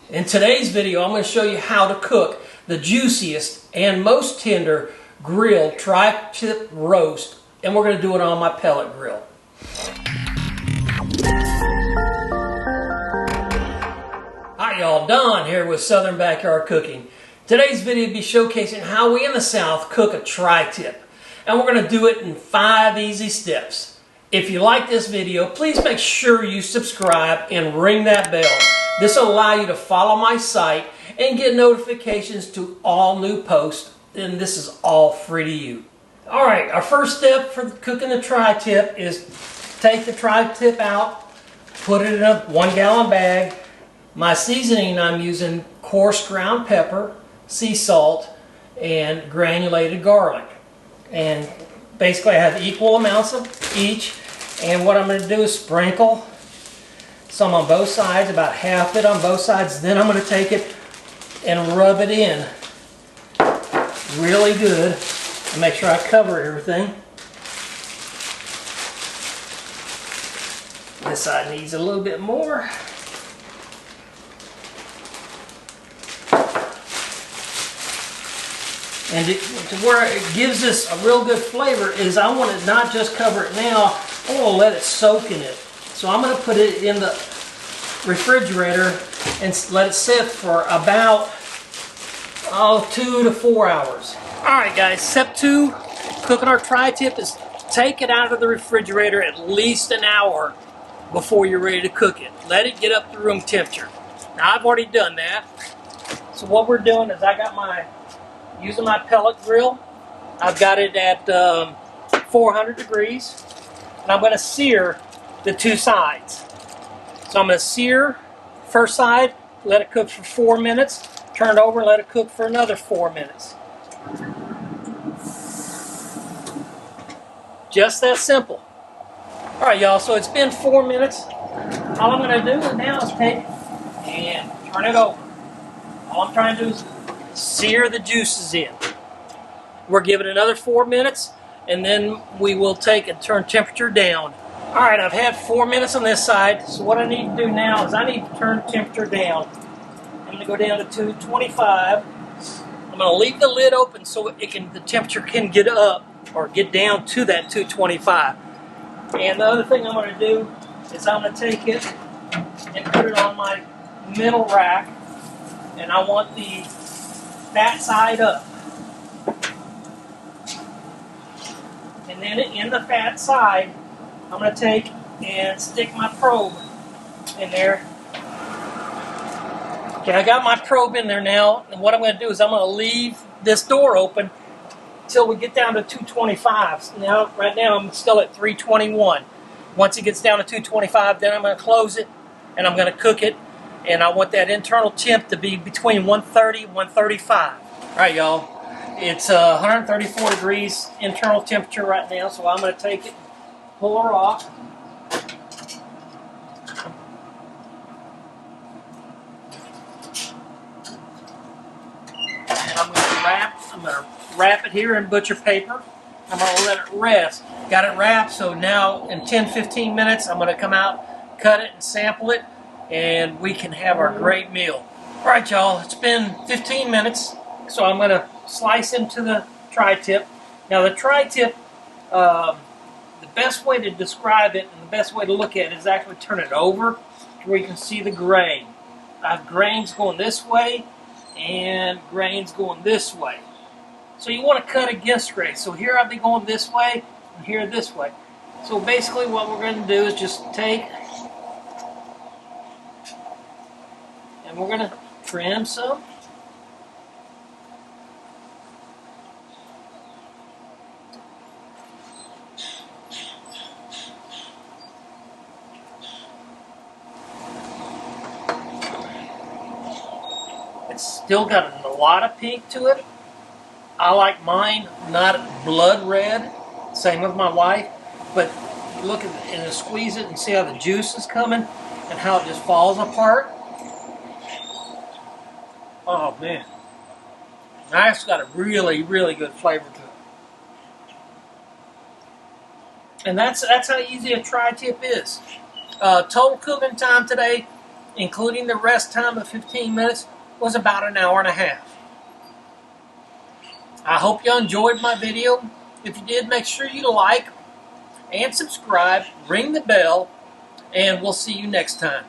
In today's video, I'm going to show you how to cook the juiciest and most tender grilled tri-tip roast, and we're going to do it on my pellet grill. Hi y'all, Don here with Southern Backyard Cooking. Today's video will be showcasing how we in the South cook a tri-tip, and we're going to do it in 5 easy steps. If you like this video, please make sure you subscribe and ring that bell. This will allow you to follow my site and get notifications to all new posts, and this is all free to you. Alright, our first step for cooking the tri-tip is take the tri-tip out, put it in a 1 gallon bag. My seasoning, I'm using coarse ground pepper, sea salt, and granulated garlic. And basically I have equal amounts of each, and what I'm going to do is sprinkle some on both sides, about half it on both sides. Then I'm going to take it and rub it in really good and make sure I cover everything. This side needs a little bit more. And to where it gives us a real good flavor is I want to not just cover it now, I want to let it soak in it. So I'm going to put it in the refrigerator and let it sit for about 2 to 4 hours. Alright guys, step 2, cooking our tri-tip is take it out of the refrigerator at least an hour before you're ready to cook it. Let it get up to room temperature. Now I've already done that. So what we're doing is I got using my pellet grill. I've got it at 400 degrees, and I'm going to sear the 2 sides. So I'm going to sear first side, let it cook for 4 minutes, turn it over, let it cook for another 4 minutes. Just that simple. Alright y'all, so it's been 4 minutes. All I'm going to do now is take and turn it over. All I'm trying to do is sear the juices in. We're giving it another 4 minutes, and then we will take and turn temperature down. Alright, I've had 4 minutes on this side, so what I need to do now is I need to turn temperature down. I'm going to go down to 225. I'm going to leave the lid open so the temperature can get up or get down to that 225. And the other thing I'm going to do is I'm going to take it and put it on my middle rack, and I want the fat side up. And then in the fat side, I'm going to take and stick my probe in there. Okay, I got my probe in there now, and what I'm going to do is I'm going to leave this door open until we get down to 225. Now, right now I'm still at 321. Once it gets down to 225, then I'm going to close it and I'm going to cook it. And I want that internal temp to be between 130 and 135. Alright y'all, it's 134 degrees internal temperature right now, so I'm going to take it, pull her off. And I'm going to wrap it here in butcher paper. I'm going to let it rest. Got it wrapped, so now in 10-15 minutes I'm going to come out, cut it and sample it, and we can have our great meal. Alright y'all, it's been 15 minutes, so I'm going to slice into the tri-tip. Now the tri-tip, the best way to describe it and the best way to look at it is actually turn it over to where you can see the grain. I have grains going this way and grains going this way. So you want to cut against grain. So here I'll be going this way and here this way. So basically what we're going to do is just take and we're going to trim some. It's still got a lot of pink to it. I like mine not blood red, same with my wife, but look at it and squeeze it and see how the juice is coming and how it just falls apart. Oh man, that's got a really, really good flavor to it. And that's how easy a tri-tip is. Total cooking time today including the rest time of 15 minutes, was about an hour and a half. I hope you enjoyed my video. If you did, make sure you like and subscribe, ring the bell, and we'll see you next time.